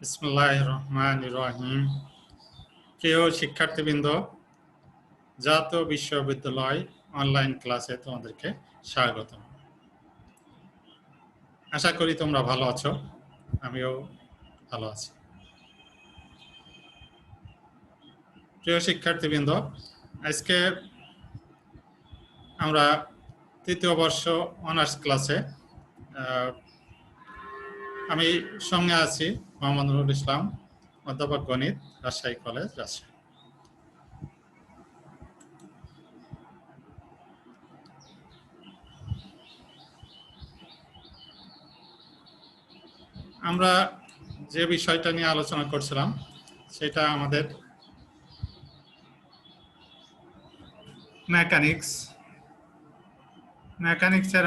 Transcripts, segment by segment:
বিসমিল্লাহির রহমানির রহিম। প্রিয় শিক্ষার্থীবৃন্দ, জাতীয় বিশ্ববিদ্যালয় অনলাইন ক্লাসে তোমাদেরকে স্বাগত। আশা করি তোমরা ভালো আছো, আমিও ভালো আছি। প্রিয় শিক্ষার্থীবৃন্দ, আজকে আমরা তৃতীয় বর্ষ অনার্স ক্লাসে আমি সঙ্গে আছি মোহাম্মদ নুরুল ইসলাম, অধ্যাপক গণিত, রাজশাহী কলেজ, রাজশাহী। আমরা যে বিষয়টা নিয়ে আলোচনা করছিলাম সেটা আমাদের মেকানিক্সের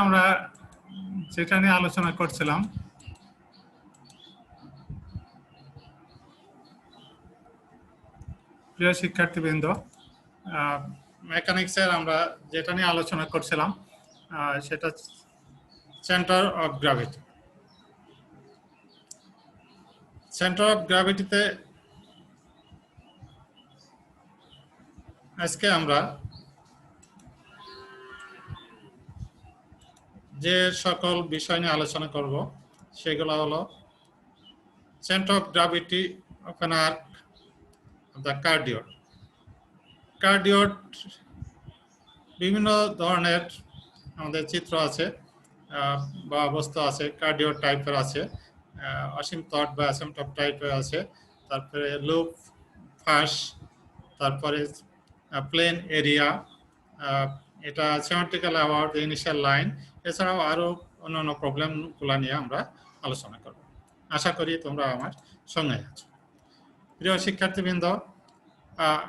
আমরা যেটা নিয়ে আলোচনা করছিলাম প্রিয় শিক্ষার্থীবৃন্দ, মেকানিক্সের আমরা যেটা নিয়ে আলোচনা করছিলাম সেটা centre of gravity. Centre of গ্র্যাভিটিতে আজকে আমরা যে সকল বিষয় নিয়ে আলোচনা করব সেগুলো হলো centre of gravity of an arc of the cardioid. Cardioid বিভিন্ন ধরনের আমাদের চিত্র আছে বা বস্তু আছে। কার্ডিওড টাইপের আছে, অসিম্পটট বা অ্যাসিম্পটট টাইপের আছে, তারপরে লুপ, ফাঁস, তারপরে প্লেন এরিয়া, এটা symmetrical about the initial line. এছাড়াও আরও অন্যান্য প্রবলেমগুলো নিয়ে আমরা আলোচনা করব। আশা করি তোমরা আমার সঙ্গে আছো। প্রিয় শিক্ষার্থীবৃন্দ,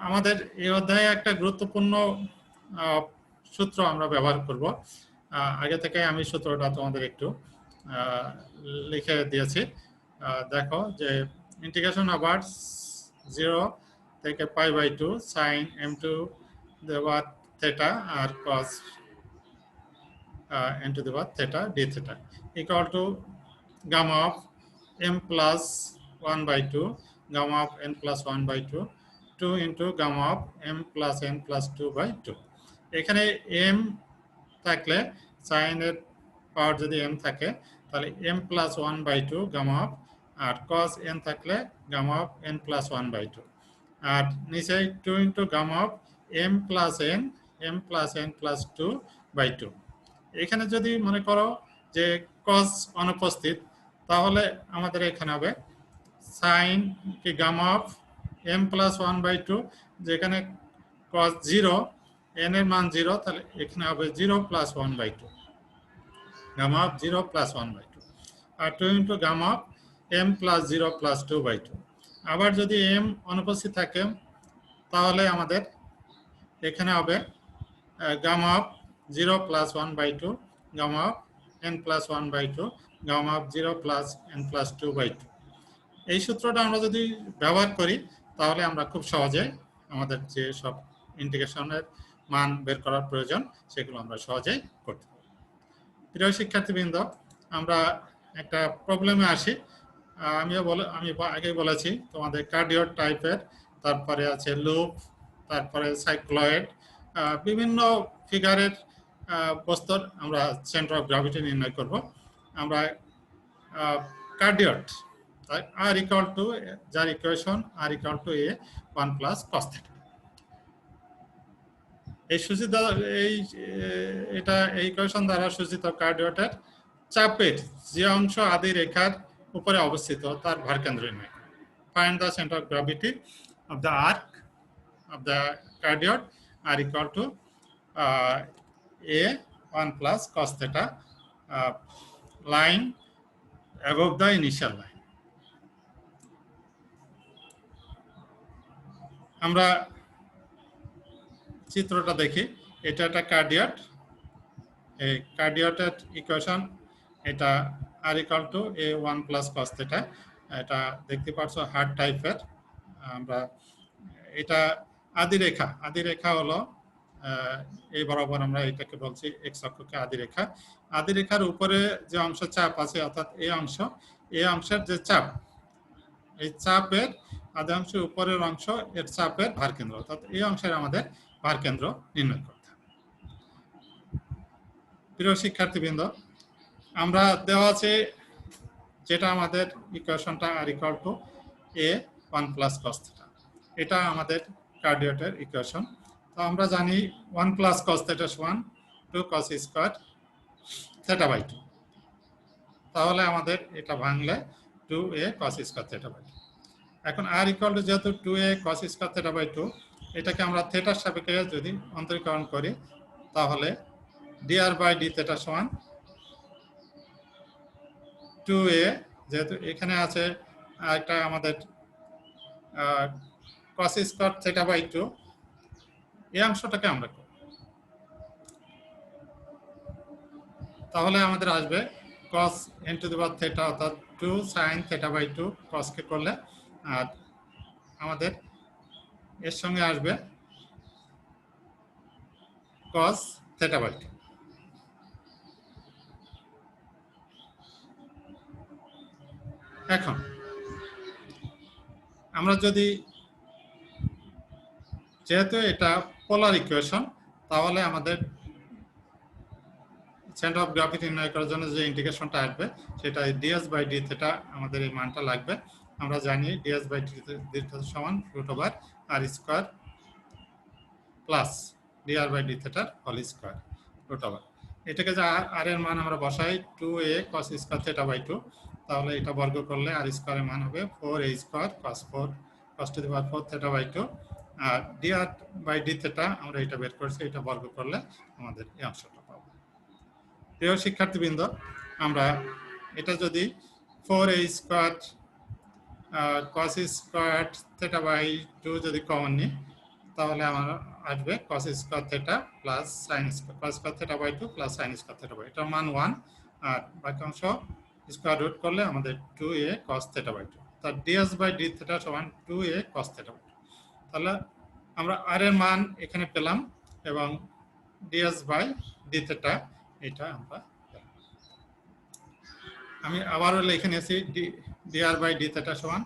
আমাদের এই অধ্যায়ে একটা গুরুত্বপূর্ণ সূত্র আমরা ব্যবহার করব। আগে থেকে আমি সূত্রটা তোমাদের একটু লিখে দিয়েছি। দেখো যে ইন্টিগ্রেশন ওভার 0 থেকে π/2 sin m2 দেওয়া থিটা আর cos n to the power theta d theta equal to gamma of m plus 1/2 gamma of n plus 1/2 2 into gamma of m plus n plus 2/2। এখানে m থাকলে sin এর পাওয়ার যদি m থাকে তাহলে m plus 1/2 gamma of, R cos n থাকলে gamma of n plus 1/2, আর নিচে 2 into gamma of m plus n plus 2/2। এখানে যদি মনে করো যে cos অনুপস্থিত, তাহলে আমাদের এখানে হবে sin কি gamma of m plus 1/2, যেখানে cos 0, n এর মান 0, তাহলে এখানে হবে 0 plus 1/2, gamma of 0 plus 1/2, R 2 into gamma of m plus 0 plus 2/2। আবার যদি m অনুপস্থিত থাকে তাহলে আমাদের এখানে হবে gamma of 0 plus 1/2, gamma of n plus 1/2, gamma of 0 plus n plus 2/2। এই সূত্রটা আমরা যদি ব্যবহার করি তাহলে আমরা খুব সহজে আমাদের যে সব ইন্টিগ্রেশনের মান বের করার প্রয়োজন সেগুলো আমরা সহজেই করতে পারি। প্রিয় শিক্ষার্থীবৃন্দ, আমরা একটা প্রবলেমে আসি। আমি আগে বলেছি তোমাদের কার্ডিওড টাইপের, তারপরে আছে লুপ, তারপরে সাইক্লয়েড, বিভিন্ন ফিগারের বস্তুর আমরা সেন্টার অফ গ্র্যাভিটি নির্ণয় করব। আমরা কার্ডিওড r equal to, যার equation r equal to a 1 plus cos theta। এই সূচিত এই ইকুয়েশন দ্বারা সূচিত কার্ডিওডের চাপের যে অংশ আদি রেখার উপরে অবস্থিত তার ভরকেন্দ্র নির্ণয় করো। Find the centre of gravity of the arc of the cardioid r equal to a 1 plus cos theta line above the initial line। আমরা চিত্রটা দেখি এটা একটা কার্ডিয়াট, এই কার্ডিয়াটের ইকুয়েশন, এটা r equal to a one plus cos theta. এটা দেখতে পাচ্ছ হার্ড টাইপের। আমরা এটা আদি রেখা হলো এই বরাবর, আমরা এটাকে বলছি এক্স অক্ষকে আদি রেখা। আদি রেখার উপরে যে অংশ চাপ আছে, অর্থাৎ এই অংশের যে চাপ, এই চাপের আধা অংশের উপরের অংশ এর চাপের ভারকেন্দ্র, অর্থাৎ এই অংশের আমাদের ভারকেন্দ্র নির্ণয় করতে হবে। প্রিয় শিক্ষার্থীবৃন্দ, আমরা দেওয়া আছে যেটা আমাদের ইকুয়েশনটা r equal to a one plus cos theta, এটা আমাদের কার্ডিয়াটের ইকুয়েশন। তো আমরা জানি 1 প্লাস কস থিটা সমান 2 কস স্কয়ার থিটা বাই 2। তাহলে আমাদের এটা ভাঙলে 2a cos square theta by 2। এখন আর ইকুয়াল টু যেহেতু 2a cos square theta by 2, এটাকে আমরা থিটার সাপেক্ষে যদি অন্তরীকরণ করি, তাহলে dr বাই d থিটা সমান 2a, যেহেতু এখানে আছে একটা আমাদের cos স্কয়ার থিটা বাই 2, এই অংশটাকে আমরা করব, তাহলে আমাদের আসবে cos into the power theta, অর্থাৎ 2 sin theta by 2 cos কে করলে, আর আমাদের এর সঙ্গে আসবে cos theta by 2। এখন আমরা যদি, যেহেতু এটা পোলার ইকুয়েশন, তাহলে আমাদের সেন্টার অফ গ্র্যাভিটি নির্ণয় করার জন্য যে ইন্টিগ্রেশনটা আসবে, সেটা ds বাই d থিটা, আমাদের এই মানটা লাগবে। আমরা জানি ds বাই d থিটা সমান root over r square plus dr by d থিটার হোল স্কয়ার রুট ওভার। এটাকে যে আর এর মান আমরা বসাই 2a cos square theta by 2, তাহলে এটা বর্গ করলে আর স্কয়ারের মান হবে 4a square cos 4 cos to the power 4 theta by 2, আর dr বাই d থিটা আমরা এটা বের করছি, এটা বর্গ করলে আমাদের এই অংশটা পাবো। প্রিয় শিক্ষার্থীবৃন্দ, আমরা এটা যদি 4a square cos square theta by 2 যদি কমন নিই, তাহলে আমার আসবে cos square theta plus sin square cos square theta by 2 প্লাস sin স্কয়ার থিটা বাই, এটার মান 1, আর বাকি অংশ স্কয়ার রুট করলে আমাদের 2a cos থিটা বাই 2, তার ds বাই d থিটা সমান 2a cos থিটা বাই 2। তাহলে আমরা r এর মান এখানে পেলাম, এবং ds বাই d থিটা এটা আমরা, আমি আবারও লিখে নিয়েছি dr বাই d থিটা সমান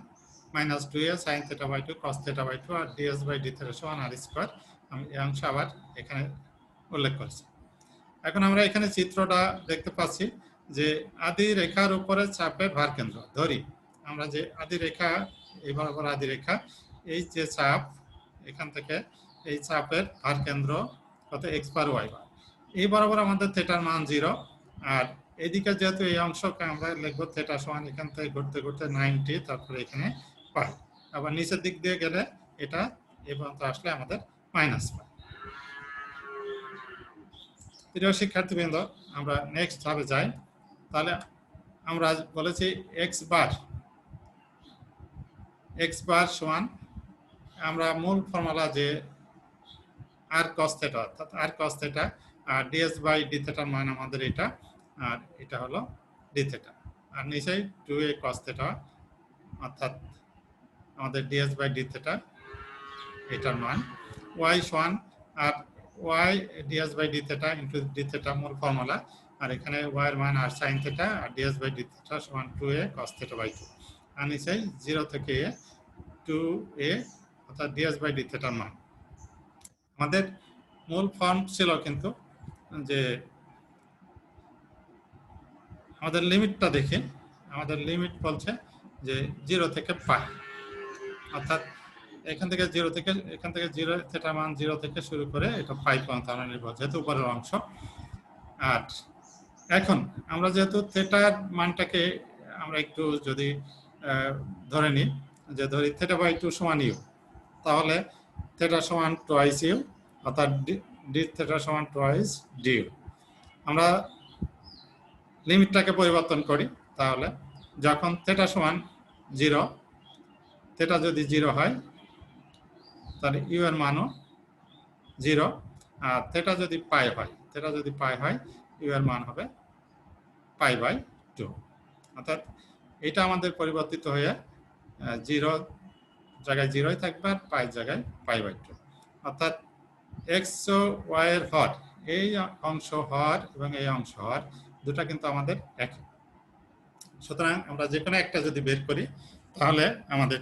minus 2a sin theta by 2 cos theta by 2, আর ds বাই d থিটা সমান r স্কয়ার। আমি এই অংশ আবার এখানে উল্লেখ করছি। এখন আমরা এখানে চিত্রটা দেখতে পাচ্ছি যে আদি রেখার উপরে চাপের ভারকেন্দ্র ধরি, আমরা যে আদি রেখা, এই বরাবর আদি রেখা, এই যে চাপ, এখান থেকে এই চাপের ভারকেন্দ্র কত x বার y বার, এই বরাবর আমাদের থিটার মান 0, আর এদিকে যেহেতু এই অংশকে আমরা লিখব থিটা সমান এখান থেকে ঘুরতে ঘুরতে 90, তারপরে এখানে পাই, আবার নিচের দিক দিয়ে গেলে এটা এই পর্যন্ত আসলে আমাদের মাইনাস পাই। প্রিয় শিক্ষার্থীবৃন্দ, আমরা নেক্সট ধাপে যাই। তাহলে আমরা বলেছি x বার সমান, আমরা মূল ফর্মুলা যে r cos থিটা, অর্থাৎ r cos থিটা, আর ds বাই d থিটার মান আমাদের এটা, আর এটা হলো d থিটা, আর নিচেই 2a cos থিটা, অর্থাৎ আমাদের ds বাই d থিটা এটার মান, y সমান, আর y ds by d theta into d theta মূল ফর্মুলা, আর এখানে y এর মান r sin থিটা, আর ds বাই d থিটা সমান 2a cos থিটা বাই 2, আর নিচেই 0 থেকে a 2a, অর্থাৎ ds বাই d থিটার মান। আমাদের মূল ফর্ম ছিল কিন্তু যে আমাদের লিমিটটা দেখি, আমাদের লিমিট বলছে যে 0 থেকে পাই, অর্থাৎ এখান থেকে 0 থেকে, এখান থেকে 0 থিটা মান 0 থেকে শুরু করে এটা পাই পর্যন্ত আমরা নির্ভর, যেহেতু উপরের অংশ। আর এখন আমরা যেহেতু থিটার মানটাকে আমরা একটু যদি ধরে নিই, যে ধরি থিটা বাই 2 সমান ইউ, তাহলে থিটা সমান টুয়াইস ইউ, অর্থাৎ ডি থিটা সমান টুয়াইস ডিউ। আমরা লিমিটটাকে পরিবর্তন করি, তাহলে যখন থিটা সমান 0, থিটা যদি 0 হয়, তাহলে ইউ এর মানও 0, আর থেটা যদি পাই হয় ইউ এর মান হবে π/2। অর্থাৎ এটা আমাদের পরিবর্তিত হয়ে 0 জায়গায় 0ই থাকবে আর পাই জায়গায় π/2। অর্থাৎ এক্স ও ওয়াই এর হর, এই অংশ হর এবং এই অংশ হর দুটা কিন্তু আমাদের একই। সুতরাং আমরা যে কোনো একটা যদি বের করি তাহলে আমাদের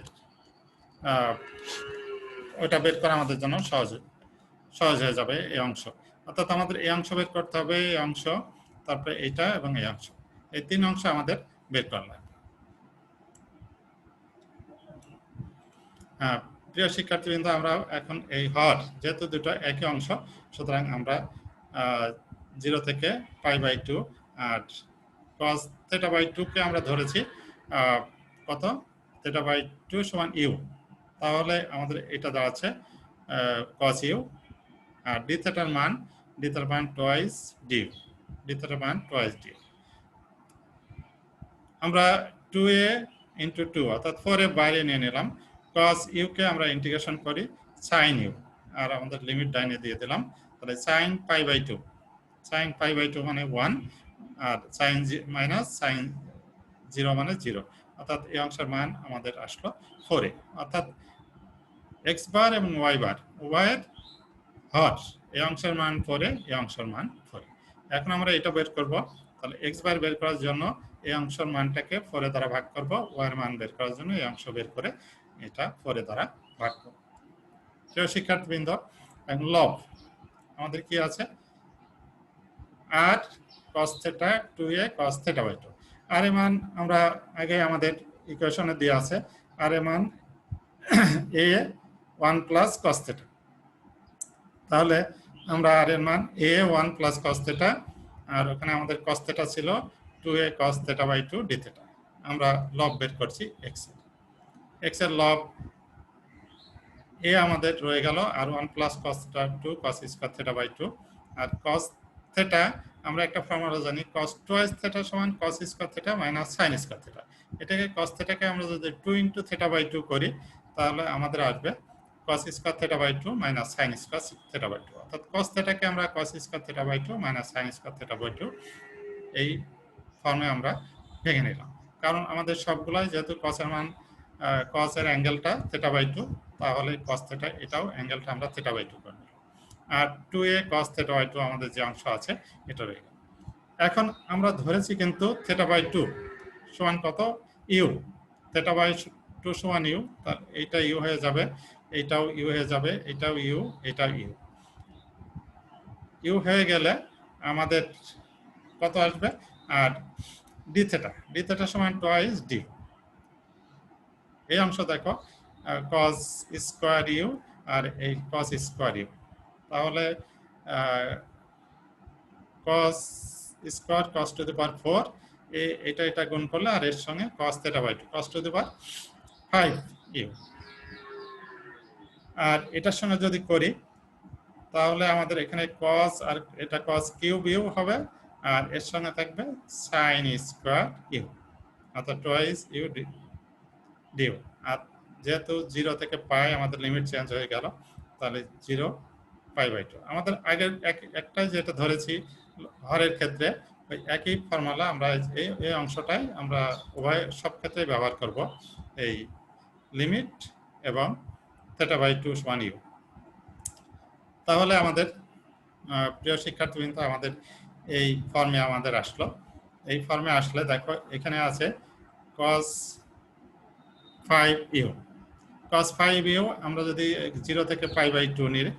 ওটা বের করা আমাদের জন্য সহজ হয়ে যাবে এই অংশ। অর্থাৎ আমাদের এই অংশ বের করতে হবে, এই অংশ, তারপরে এইটা এবং এই অংশ, এই তিন অংশ আমাদের বের করা লাগবে। প্রিয় শিক্ষার্থীবৃন্দ, আমরা এখন এই হর যেহেতু দুটো একই অংশ, সুতরাং আমরা 0 থেকে π/2 আর cos θ/2 কে আমরা ধরেছি কত, θ/2 সমান ইউ। তাহলে আমাদের এটা দাঁড়াচ্ছে cos ইউ, আর d থিটার মান টুয়াইস ডিউ, আমরা 2a ইন্টু 2 অর্থাৎ 4a বাইরে নিয়ে নিলাম। cos ইউ কে আমরা ইন্টিগ্রেশন করি sin ইউ, আর আমাদের লিমিট ডাইনে দিয়ে দিলাম। তাহলে sin π/2 মানে 1, আর sin মাইনাস sin 0 মানে 0, অর্থাৎ এই অংশের মান আমাদের আসলো 4a। অর্থাৎ x বার এবং y বার উভয়ের হর, এই অংশের মান 4a, এই অংশের মান 4a। এখন আমরা এটা বের করব। তাহলে x বার বের করার জন্য এই অংশের মানটাকে 4 দ্বারা ভাগ করব, y এর মান বের করার জন্য এই অংশ বের করে এটা 4 দ্বারা ভাগ করব। প্রিয় শিক্ষার্থীবৃন্দ, এখন লব আমাদের কি আছে, আর cos θ 2a cos θ/2। আর এর মান আমরা আগে আমাদের ইকুয়েশনে দেওয়া আছে, আর এর মান a 1 প্লাস cos θ। তাহলে আমরা আর এর মান a 1 প্লাস cos θ, আর ওখানে আমাদের cos θ ছিল 2a cos θ/2 dθ। আমরা লব বের করছি x এর লব a আমাদের রয়ে গেল আর 1 প্লাস cos θ 2 cos স্কয়ার θ/2, আর cos θ আমরা একটা ফর্মুলা জানি, cos টুয়াইস θ সমান cos square θ minus sin square θ। এটাকে cos θ কে আমরা যদি 2 ইনটু θ/2 করি তাহলে আমাদের আসবে cos square θ/2 minus sin square θ/2। অর্থাৎ cos θ কে আমরা cos square θ/2 minus sin square θ/2 এই ফর্মে আমরা ভেঙে নিলাম। কারণ আমাদের সবগুলাই যেহেতু cos এর মান cos এর অ্যাঙ্গেলটা θ/2, তাহলে cos θ এটাও অ্যাঙ্গেলটা আমরা θ/2 করে নিলাম। আর 2a cos θ/2 আমাদের যে অংশ আছে এটা রয়ে গেল। এখন আমরা ধরেছি কিন্তু θ/2 সমান কত, ইউ। θ/2 সমান ইউ, তার এইটা ইউ হয়ে যাবে, এইটাও ইউ হয়ে যাবে, এটাও ইউ, এটাও ইউ। ইউ হয়ে গেলে আমাদের কত আসবে, আর d θ সমান টুয়াইস ডি। এই অংশ দেখো cos স্কয়ার ইউ আর এই cos স্কয়ার ইউ, তাহলে cos square cos to the power 4, এটা গুণ করলে আর এর সঙ্গে cos θ/2 cos to the power 5 u. আর এটার সঙ্গে যদি করি তাহলে আমাদের এখানে cos আর এটা cos কিউব ইউ হবে, আর এর সঙ্গে থাকবে sin স্কয়ার ইউ, অর্থাৎ টুয়াইস ইউ ডিউ। আর যেহেতু 0 থেকে পাই আমাদের লিমিট চেঞ্জ হয়ে গেল, তাহলে 0 π/2। আমাদের আগের একটাই যেটা ধরেছি হরের ক্ষেত্রে, ওই একই ফর্মুলা আমরা এই অংশটাই আমরা উভয় সব ক্ষেত্রে ব্যবহার করব, এই লিমিট এবং θ/2 সমান ইউ। তাহলে আমাদের প্রিয় শিক্ষার্থীবৃন্দ, আমাদের এই ফর্মে আমাদের আসলো। এই ফর্মে আসলে দেখো এখানে আছে cos 5u। cos 5u আমরা যদি 0 থেকে π/2 নিই,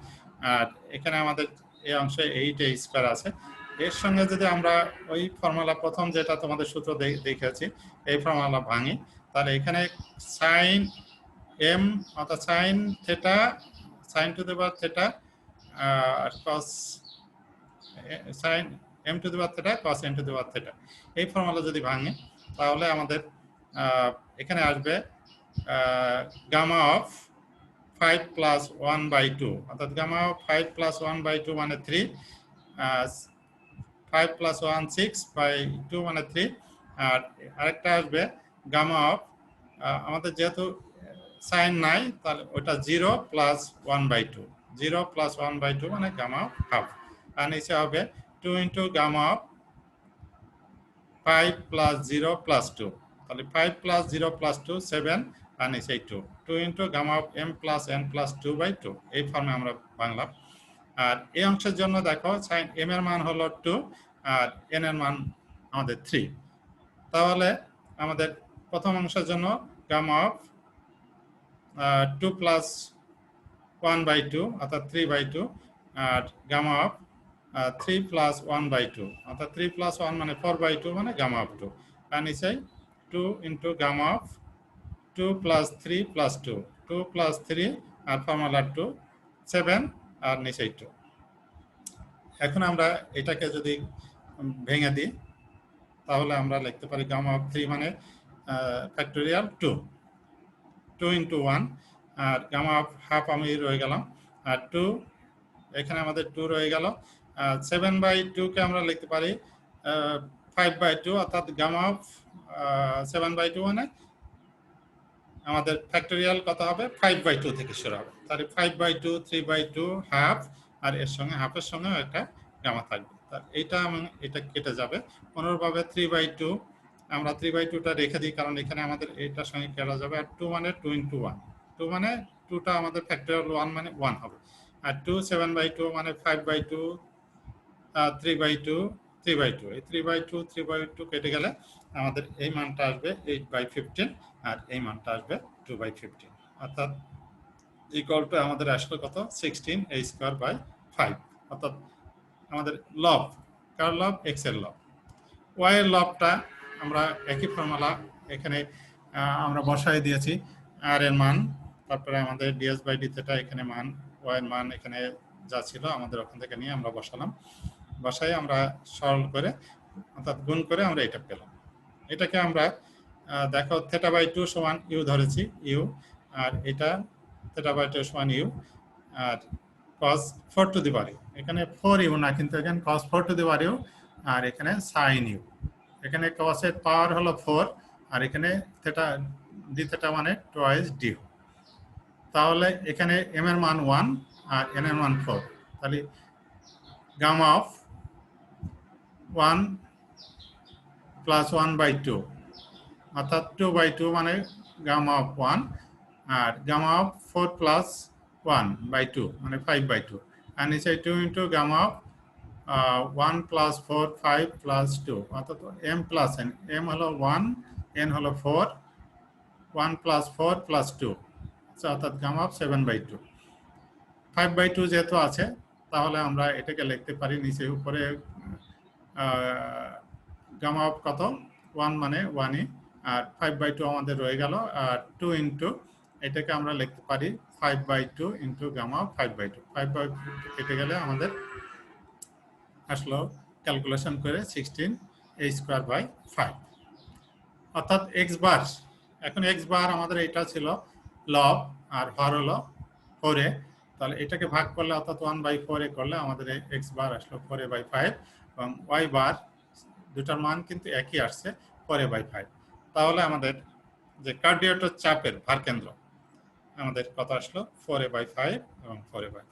আর এখানে আমাদের এই অংশে 8a স্কয়ার আছে, এর সঙ্গে যদি আমরা ওই ফর্মুলা প্রথম যেটা তোমাদের সূত্র দেখেছি এই ফর্মুলা ভাঙি, তাহলে এখানে sin m অর্থাৎ sin θ sin to the power θ আর cos sin m to the power θ cos n to the power θ, এই ফর্মুলা যদি ভাঙি তাহলে আমাদের এখানে আসবে গামা অফ 5 প্লাস 1/2, অর্থাৎ গামা অফ 5 প্লাস 1/2 মানে 3, 5 প্লাস 1 6/2 মানে 3, আর আরেকটা আসবে গামা অফ আমাদের যেহেতু সাইন নাই তাহলে ওটা 0 প্লাস 1/2, 0 প্লাস 1/2 মানে গামা অফ হাফ। আর নিচে হবে 2 into gamma of 5 plus 0 plus 2, তাহলে 5 প্লাস 0 প্লাস 2 7, আর নিচে 2 into gamma of m plus n plus 2/2, এই ফর্মে আমরা বাংলাম। আর এই অংশের জন্য দেখো সাইন m এর মান হলো 2 আর n এর মান আমাদের 3। তাহলে আমাদের প্রথম অংশের জন্য গামা অফ 2 প্লাস 1/2 অর্থাৎ 3/2, আর গামা অফ 3 প্লাস 1/2 অর্থাৎ 3 প্লাস 1 মানে 4/2 মানে গামা অফ 2। আর নিচে 2 into gamma of 2 plus 3 plus 2, 2 plus 3 আর ফর্মুলা 2 7, আর নিচে 2। এখন আমরা এটাকে যদি ভেঙে দিই তাহলে আমরা লিখতে পারি গামা অফ 3 মানে ফ্যাক্টোরিয়াল 2 ইন্টু 1, আর গামা অফ হাফ আমি রয়ে গেলাম, আর 2 এখানে আমাদের 2 রয়ে গেল। 7/2 আমরা লিখতে পারি 5/2, অর্থাৎ গামা অফ 7/2 মানে আমাদের ফ্যাক্টোরিয়াল কত হবে 5/2 থেকে শুরু হবে, তাহলে 5/2 3/2 হাফ, আর এর সঙ্গে হাফের সঙ্গে একটা গামা থাকবে। এইটা এটা কেটে যাবে। অনুরূপভাবে 3/2 আমরা 3/2টা রেখে দিই, কারণ এখানে আমাদের এইটার সঙ্গে কেটে যাবে। আর 2 মানে 2 ইন্টু 1, 2 মানে 2টা আমাদের ফ্যাক্টোরিয়াল 1 মানে 1 হবে। আর 2 7/2 মানে 5/2 3/2 3/2, এই 3/2 3/2 কেটে গেলে আমাদের এই মানটা আসবে 8/15, আর এই মানটা আসবে 2/15, অর্থাৎ ইকুয়াল টু আমাদের আসলে কত 16a²/5, অর্থাৎ আমাদের লব, কার লব x এর লব। y এর লবটা আমরা একই ফর্মুলা এখানে আমরা বসাই দিয়েছি, r এর মান, তারপরে আমাদের ds/dθ এখানে মান, y এর মান এখানে যা ছিল আমাদের ওখান থেকে নিয়ে আমরা বসালাম। বসাই আমরা সরল করে অর্থাৎ গুণ করে আমরা এটা পেলাম। এটাকে আমরা দেখো θ/2 সমান ইউ ধরেছি, ইউ, আর এটা θ/2 সমান ইউ, আর cos 4 to the power u, এখানে 4 ইউ না, কিন্তু এখানে cos 4 to the power u, আর এখানে sin ইউ। এখানে cos এর পাওয়ার হলো 4, আর এখানে থেটা ডি থেটা মানে টুয়াইস ডি। তাহলে এখানে m এর মান 1 আর n এর মান 4, তাহলে গামা অফ 1 প্লাস 1/2 অর্থাৎ 2/2 মানে গামা অফ 1, আর গামা অফ 4 প্লাস 1/2 মানে 5/2, আর নিচে 2 into gamma of 1 plus 4 5 plus 2, অর্থাৎ m প্লাস n, m হলো 1 n হলো 4, 1 প্লাস 4 প্লাস 2, অর্থাৎ গামা অফ 7/2। 5/2 যেহেতু আছে তাহলে আমরা এটাকে লিখতে পারি নিচে উপরে গামা অফ কত 1 মানে 1ই, আর 5/2 আমাদের রয়ে গেল, আর 2 ইন্টু এটাকে আমরা লিখতে পারি 5/2 ইন্টু গামা অফ 5/2। 5/2 কেটে গেলে আমাদের আসলো ক্যালকুলেশন করে 16a²/5, অর্থাৎ x বার। এখন x বার আমাদের এটা ছিল লব, আর হর হলো 4a, তাহলে এটাকে ভাগ করলে অর্থাৎ 1/4 করলে আমাদের x বার আসলো 4a/5, এবং y বার দুটার মান কিন্তু একই আসছে 4a/5। তাহলে আমাদের যে কার্ডিওটার চাপের ভার কেন্দ্র আমাদের কত আসলো 4a/5 এবং 4a/5।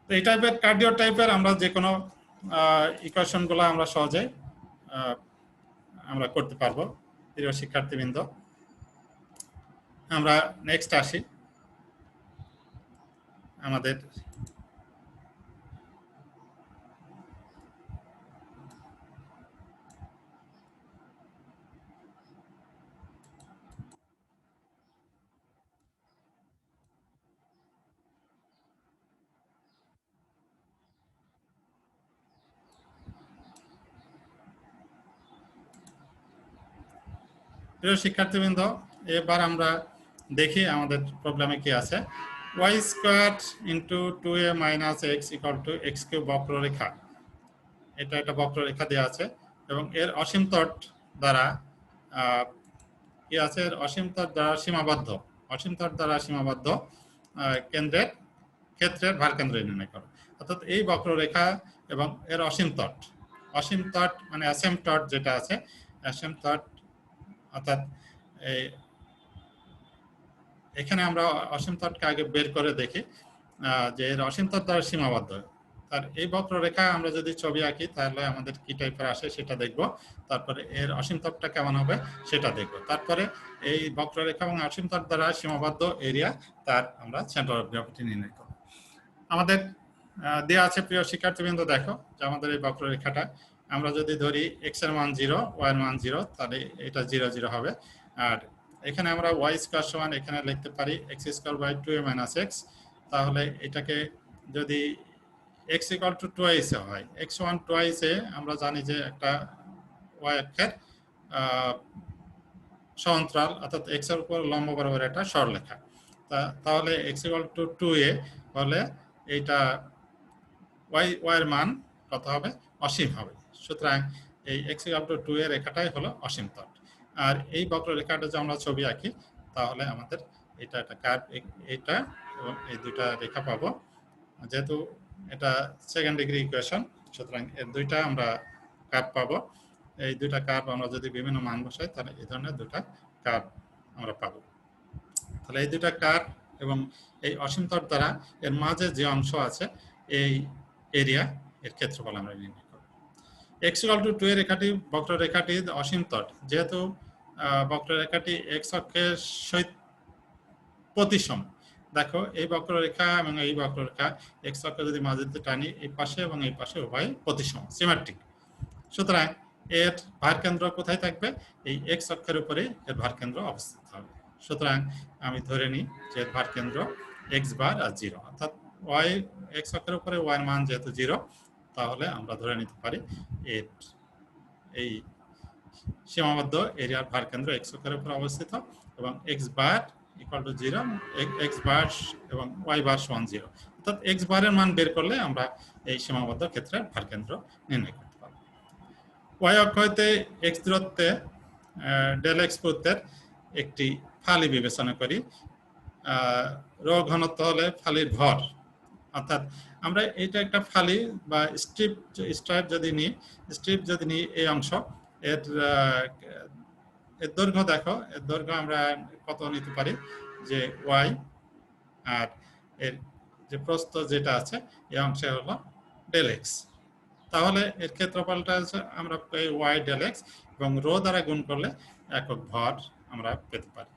তো এই টাইপের কার্ডিও টাইপের আমরা যে কোনো ইকুয়েশনগুলো আমরা সহজে আমরা করতে পারবো। প্রিয় শিক্ষার্থীবৃন্দ, আমরা নেক্সট আসি আমাদের প্রিয় শিক্ষার্থীবৃন্দ, এবার আমরা দেখি আমাদের প্রবলেমে কি আছে। y² into 2a minus x equal two x³ বক্ররেখা, এটা একটা বক্ররেখা দেওয়া আছে, এবং এর অসীম তট দ্বারা কি আছে, এর অসীম তট দ্বারা সীমাবদ্ধ, অসীম তট দ্বারা সীমাবদ্ধ কেন্দ্রের ক্ষেত্রের ভার কেন্দ্র নির্ণয় করো। অর্থাৎ এই বক্ররেখা এবং এর অসীম তট মানে অ্যাসেম্পটট যেটা আছে, অ্যাসেম্পটট, অর্থাৎ এখানে আমরা অসীম তটকে আগে বের করে দেখি। যে এর অসীমতর দ্বারা সীমাবদ্ধ। তার এই বক্ররেখা আমরা যদি ছবি আঁকি তাহলে আমাদের কি টাইপের আসে সেটা দেখব, তারপরে এর অসীমতরটা কেমন হবে সেটা দেখব, তারপরে এই বক্ররেখা এবং অসীমতর দ্বারা সীমাবদ্ধ এরিয়া তার আমরা সেন্টার অফ গ্র্যাভিটি নির্ণয় করব। আমাদের দেওয়া আছে প্রিয় শিক্ষার্থীবৃন্দ, দেখো যে আমাদের এই বক্ররেখাটা আমরা যদি ধরি এক্স এর মান 0, ওয়াই এর মান 0, তাহলে এটা 0 0 হবে। আর এখানে আমরা ওয়াই স্কয়ার সমান এখানে লিখতে পারি x square by 2a minus x. তাহলে এটাকে যদি x ইকুয়াল টু টুয়াইস হয়, x1 টুয়াইসে আমরা জানি যে একটা y অক্ষের সমান্তরাল অর্থাৎ x এর উপর লম্ব বরাবর একটা সরলরেখা। তাহলে x ইকুয়াল টু 2a হলে এইটা y এর মান কত হবে? অসীম হবে। সুতরাং এই x ইকুয়াল টু 2 এর রেখাটাই হলো অসীমতল। আর এই বক্ররেখাটা যে আমরা ছবি আঁকি তাহলে আমাদের এটা একটা কার্ভ, এটা এবং এই দুইটা রেখা পাবো। যেহেতু এটা সেকেন্ড ডিগ্রি ইকুয়েশন, সুতরাং এর দুইটা আমরা কার্ভ পাবো। এই দুইটা কার্ভ আমরা যদি বিভিন্ন মান বসাই তাহলে এই ধরনের দুটা কার্ভ আমরা পাবো। তাহলে এই দুটা কার্ভ এবং এই অসীমতল দ্বারা এর মাঝে যে অংশ আছে এই এরিয়া, এর ক্ষেত্রফল আমরা নির্ণয় করব। x ইকুয়াল টু 2 এর রেখাটি বক্ররেখাটি অসীমতল, যেহেতু বক্ররেখাটি x অক্ষের সহিত প্রতিসম। দেখো এই বক্ররেখা এবং এই বক্ররেখা x অক্ষ যদি মাঝে টানি এই পাশে এবং এই পাশে উভয় প্রতিসম, সিমেট্রিক। সুতরাং এর ভারকেন্দ্র কোথায় থাকবে? এই x অক্ষের উপরে এর ভারকেন্দ্র অবস্থিত হবে। সুতরাং আমি ধরে নিই যে এর ভারকেন্দ্র x বার আর 0, অর্থাৎ y x অক্ষের উপরে y এর মান যেহেতু 0, তাহলে আমরা ধরে নিতে পারি এই সীমাবদ্ধ এরিয়ার ভারকেন্দ্র x অক্ষের উপর অবস্থিত এবং x bar equal to 0, x বার এবং y বার সমান 0, অর্থাৎ x বারের মান বের করলে আমরা এই সীমাবদ্ধ ক্ষেত্রের ভারকেন্দ্র নির্ণয় করতে পারব। y অক্ষ হইতে x দূরত্বে ডেল x পুরুত্বের একটি ফালি বিবেচনা করি। রো ঘনত্ব হলে ফালির ভর, অর্থাৎ আমরা এটা একটা ফালি বা স্ট্রাইপ যদি নিই এই অংশ, এর দৈর্ঘ্য দেখো, এর দৈর্ঘ্য আমরা কত নিতে পারি যে y, আর এর যে প্রস্থ যেটা আছে এই অংশে হলো ডেল x। তাহলে এর ক্ষেত্রফলটা আমরা পাই y ডেল x এবং রো দ্বারা গুণ করলে একক ভর আমরা পেতে পারি,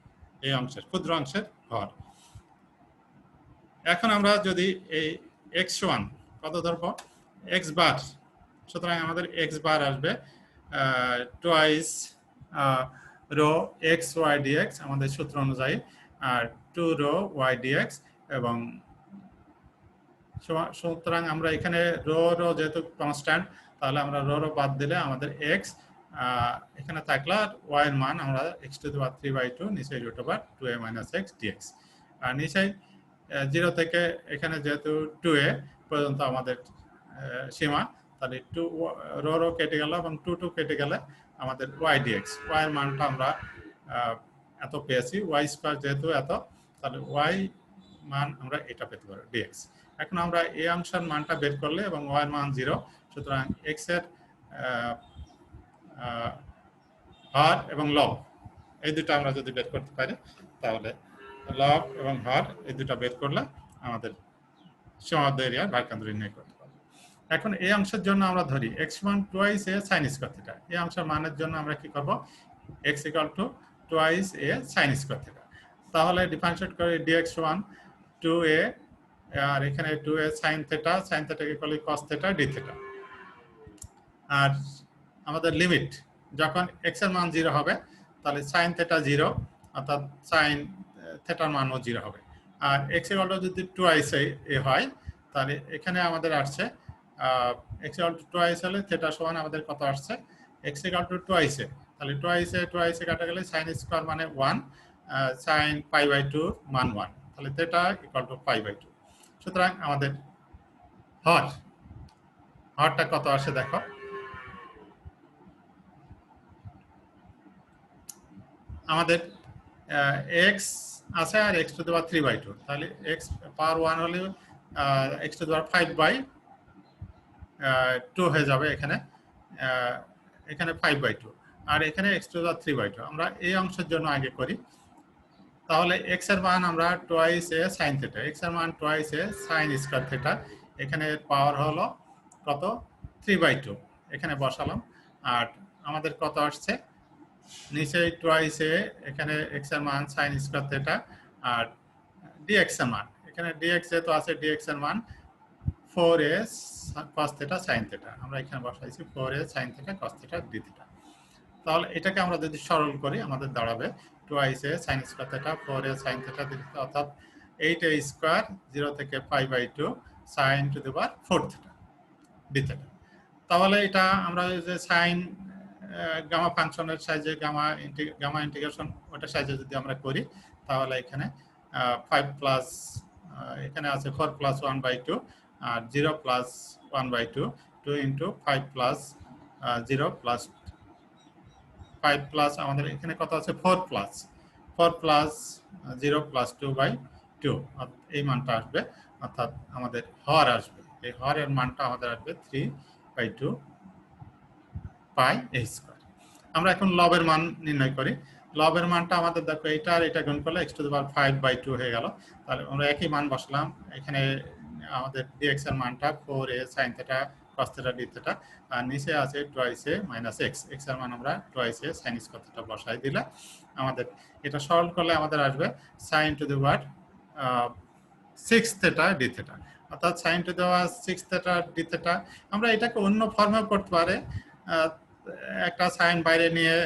এই অংশের ক্ষুদ্র অংশের ভর। এখন আমরা যদি এই x1 কত ধরবো? x বার, সুতরাং আমাদের x বার আসবে twice rho x y dx আমাদের সূত্র অনুযায়ী, আর 2 রো y dx, এবং সুতরাং আমরা এখানে রো যেহেতু কনস্ট্যান্ট, তাহলে আমরা রো বাদ দিলে আমাদের x এখানে থাকলো, আর y এর মান আমরা x টু দি পাওয়ার 3/2 নিচে √2a - x dx। আর নিচে 0 থেকে এখানে যেহেতু 2a পর্যন্ত আমাদের সীমা, তাহলে 2 রো কেটে গেল এবং 2 কেটে গেলে আমাদের y dx, y এর মানটা আমরা এত পেয়েছি, y স্কয়ার যেহেতু এত, তাহলে y মান আমরা এটা পেতে পারি dx। এখন আমরা এই অংশের মানটা বের করলে এবং y এর মান 0, সুতরাং x এর হর এবং লব এই দুটো আমরা যদি বের করতে পারি, তাহলে লব এবং হর এই দুটো বের করলে আমাদের সীমাবদ্ধ এরিয়ার ভারকেন্দ্র নির্ণয় করতে পারবো। এখন এই অংশের জন্য আমরা ধরি x1 twice a sin square theta. এই অংশের মানের জন্য আমরা কি করব? x equal to twice a sin square theta. তাহলে ডিফারেন্সিয়েট করে dx1 2a, আর এখানে 2a sin theta, sin theta equal cos theta d theta. আর আমাদের লিমিট যখন x এর মান 0 হবে তাহলে sin থিটা 0, অর্থাৎ sin থিটার মানও 0 হবে। আর x ইকুয়াল টু যদি টুয়াইস a হয় তাহলে এখানে আমাদের আসছে x ইকুয়াল টু টুয়াইস হলে থিটা সমান আমাদের কত আসছে? x equal to twice a, তাহলে টুয়াইস এ কাটা গেলে sin স্কয়ার মানে 1, sin π/2 মান 1, তাহলে থিটা ইকুয়াল টু π/2। সুতরাং আমাদের হরটা কত আসে দেখো, আমাদের x আছে আর x টু দি পাওয়ার 3/2, তাহলে x পাওয়ার 1 হলে x টু দি পাওয়ার 5/2 হয়ে যাবে এখানে, এখানে 5/2, আর এখানে x টু দি পাওয়ার 3/2। আমরা এই অংশের জন্য আগে করি, তাহলে x এর মান আমরা টোয়াইস এ sin থিটা, x এর মান টোয়াইস এ sin স্কয়ার থিটা, এখানে পাওয়ার হলো কত 3/2, এখানে বসালাম। আর আমাদের কত আসছে নিচে টোয়াইস এ, এখানে x এর মান sin স্কয়ার থিটা, আর dx এর মান এখানে dx যেহেতু আছে, dx এর মান 4a cos theta sin theta, আমরা এখানে বসাইছি 4a sin theta cos theta d theta. তাহলে এটাকে আমরা যদি সরল করি আমাদের দাঁড়াবে টোয়াইস এ sin square theta 4a sin theta d theta, অর্থাৎ 8a স্কয়ার 0 থেকে π/2 sin to the power 4 theta d theta. তাহলে এটা আমরা যে sin গামা ফাংশনের সাহায্যে গামা ইন্টিগ্রেশন ওটার সাহায্যে যদি আমরা করি, তাহলে এখানে 5 প্লাস এখানে আছে 4 প্লাস 1/2 আর 0 plus 1/2, 2 into 5 plus 0 plus 5 plus আমাদের এখানে কত আছে 4 প্লাস 0 প্লাস 2/2, এই মানটা আসবে, অর্থাৎ আমাদের হর আসবে, এই হরের মানটা আমাদের আসবে 3/2 পাই a স্কয়ার। আমরা এখন লবের মান নির্ণয় করি। লবের মানটা আমাদের দেখো এটা আর এটা গুণ করলে x টু দি পাওয়ার 5/2 হয়ে গেল। তাহলে আমরা একই মান বসালাম, এখানে আমাদের dx এর মানটা 4a sin theta cos theta d theta, আর নিচে আছে twice a minus x, x এর মান আমরা টুয়াইস a sin স্কয়ার থিটা বসাই দিলে আমাদের এটা সরল করলে আমাদের আসবে sin to the power 6 theta d theta, অর্থাৎ sin to the power 6 theta d theta. আমরা এটাকে অন্য ফর্মেও করতে পারে, একটা সাইন বাইরে নিয়ে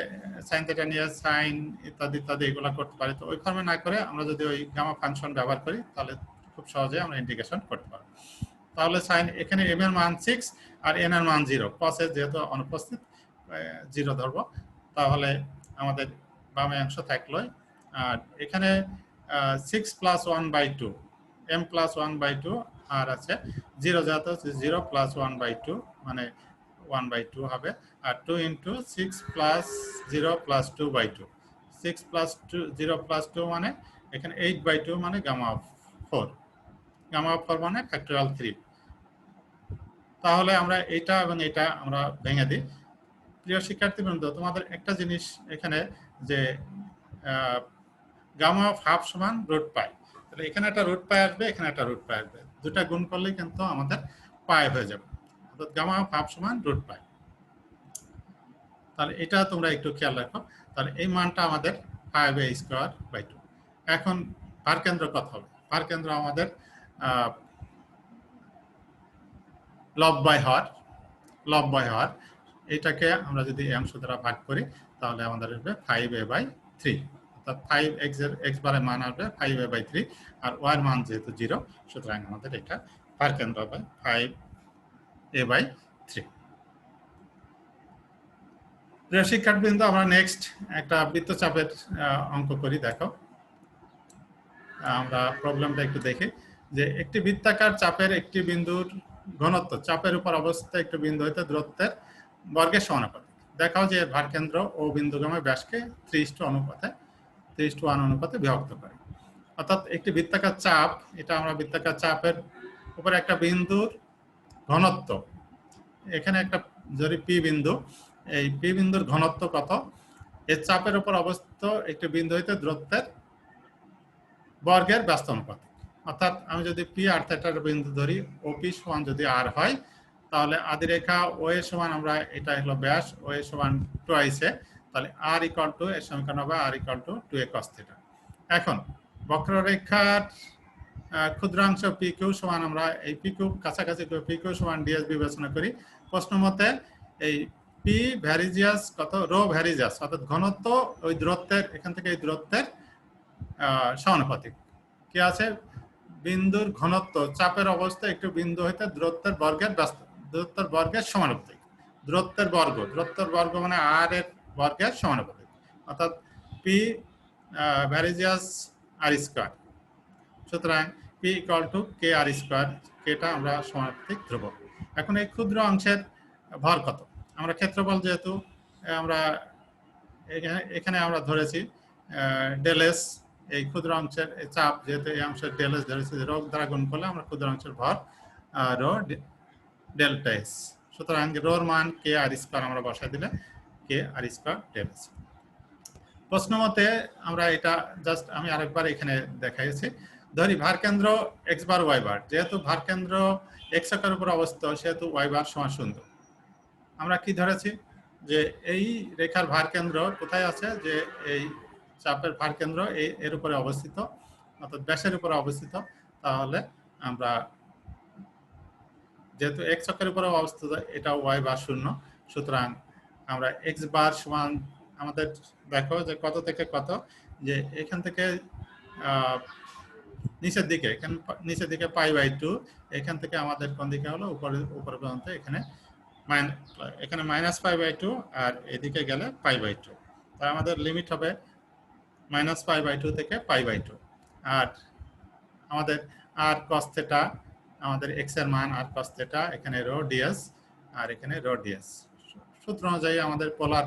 সাইন থিটা নিয়ে সাইন ইত্যাদি ইত্যাদি এগুলো করতে পারি। তো ওই ফর্মে না করে আমরা যদি ওই গামা ফাংশন ব্যবহার করি তাহলে খুব সহজে আমরা ইন্টিগ্রেশন করতে পারবো। তাহলে সাইন এখানে m এর মান 6 আর n এর মান 0, cos এর যেহেতু অনুপস্থিত 0 ধরবো, তাহলে আমাদের বামে অংশ থাকলো। আর এখানে 6 প্লাস 1/2 m প্লাস 1/2 আর আছে 0 যেহেতু 0 প্লাস 1/2 মানে 1/2 হবে, আর 2 into 6 plus 0 plus 2/2, 6 plus 2 0 plus 2 মানে এখানে 8/2 মানে গামা অফ 4, গামা অফ 4 মানে ফ্যাক্টরিয়াল 3। তাহলে আমরা এটা এবং এটা আমরা ভেঙে দিই। প্রিয় শিক্ষার্থীবৃন্দ, তোমাদের একটা জিনিস এখানে যে গামা অফ হাফ সমান রুট পাই, তাহলে এখানে একটা রুট পাই আসবে, এখানে একটা রুট পাই আসবে, দুটা গুণ করলে কিন্তু আমাদের পাই হয়ে যাবে, অর্থাৎ গামা অফ হাফ সমান রুট পাই। তাহলে এটা তোমরা একটু খেয়াল রাখো। তাহলে এই মানটা আমাদের 5a স্কয়ার বাই 2। এখন ভার কেন্দ্র কত হবে? ভার কেন্দ্র আমাদের লব বাই হর, এটাকে আমরা যদি অংশ দ্বারা ভাগ করি তাহলে আমাদের আসবে 5a/3, অর্থাৎ 5x এর x বারের মান আসবে 5a/3, আর y এর মান যেহেতু 0 সুতরাং আমাদের এটা ভার কেন্দ্র হবে 5a/3। প্রিয় শিক্ষার্থীবৃন্দ, আমরা নেক্সট একটা বৃত্তচাপের অঙ্ক করি। দেখো আমরা প্রবলেমটা একটু দেখি যে একটি বৃত্তাকার চাপের একটি বিন্দুর ঘনত্ব চাপের উপর অবস্থিত একটি বিন্দু হইতে দূরত্বের বর্গের সমানুপাতিক। দেখাও যে ভার কেন্দ্র ও বিন্দুগামী ব্যাসকে 3:1 অনুপাতে বিভক্ত করে। অর্থাৎ একটি বৃত্তাকার চাপ, এটা আমরা বৃত্তাকার চাপের উপরে একটা বিন্দুর ঘনত্ব, এখানে একটা যদি পি বিন্দু, এই পি বিন্দুর ঘনত্ব কত, এর চাপের উপর অবস্থিত একটি বিন্দু হইতে দূরত্বের বর্গের ব্যস্ত অনুপাতিক। অর্থাৎ আমি যদি পি আর থিটার বিন্দু ধরি, ওপি সমান যদি আর হয়, তাহলে আদিরেখা ও এর সমান আমরা এটা হলো ব্যাস, ও এর সমান টুয়াইসে, তাহলে আর ইকুয়াল টু এর সমীকরণ হবে r equal to 2a cos theta. এখন বক্ররেখার ক্ষুদ্রাংশ পি কিউ সমান আমরা এই পি কিউ কাছাকাছি পি কিউ সমান ডিএস বিবেচনা করি। প্রশ্ন মতে এই পি ভ্যারিজিয়াস কত, রো ভ্যারিজিয়াস, অর্থাৎ ঘনত্ব ওই দূরত্বের, এখান থেকে এই দূরত্বের সমানুপাতিক। কি আছে, বিন্দুর ঘনত্ব চাপের অবস্থায় একটু বিন্দু হইতে দূরত্বের বর্গের সমানুপাতিক। দূরত্বের বর্গ মানে আর এর বর্গের সমানুপাতিক, অর্থাৎ পি ভ্যারিজিয়াস আর স্কয়ার। সুতরাং p equal to k r square, কেটা আমরা সমানুপাতিক ধ্রুবক। এখন এই ক্ষুদ্র অংশের ভর কত, আমরা ক্ষেত্রফল যেহেতু আমরা এখানে আমরা ধরেছি ডেল এস, এই ক্ষুদ্র অংশের চাপ যেহেতু এই অংশের ডেল এস ধরেছি, রো দ্বারা গুণ করলে আমরা ক্ষুদ্র অংশের ভর রো ডেল্টা এস। সুতরাং রোর মান কে আর স্কয়ার আমরা বসাই দিলে কে আর স্কয়ার ডেল এস। প্রশ্ন মতে আমরা এটা জাস্ট আমি আরেকবার এখানে দেখাইছি। ধরি ভার কেন্দ্র এক্স বার ওয়াই বার, যেহেতু ভার কেন্দ্র এক্স অক্ষের উপর অবস্থিত সেহেতু ওয়াই বার সমান 0। আমরা কি ধরেছি যে এই রেখার ভার কেন্দ্র কোথায় আছে, যে এই চাপের ভার কেন্দ্র এর উপরে অবস্থিত, অর্থাৎ ব্যাসের উপরে অবস্থিত। তাহলে আমরা যেহেতু এক্স অক্ষের উপরে অবস্থিত, এটা ওয়াই বার 0, সুতরাং আমরা এক্স বার সমান আমাদের দেখো যে কত থেকে কত, যে এখান থেকে নিচের দিকে, এখানে নিচের দিকে π/2, এখান থেকে আমাদের কোন দিকে হলো উপরে পর্যন্ত, এখানে এখানে -π/2 আর এদিকে গেলে π/2। তাই আমাদের লিমিট হবে -π/2 থেকে π/2। আর আমাদের আর cos θ, আমাদের x এর মান আর cos θ, এখানে রো ds আর এখানে রো ds। সূত্র অনুযায়ী আমাদের পোলার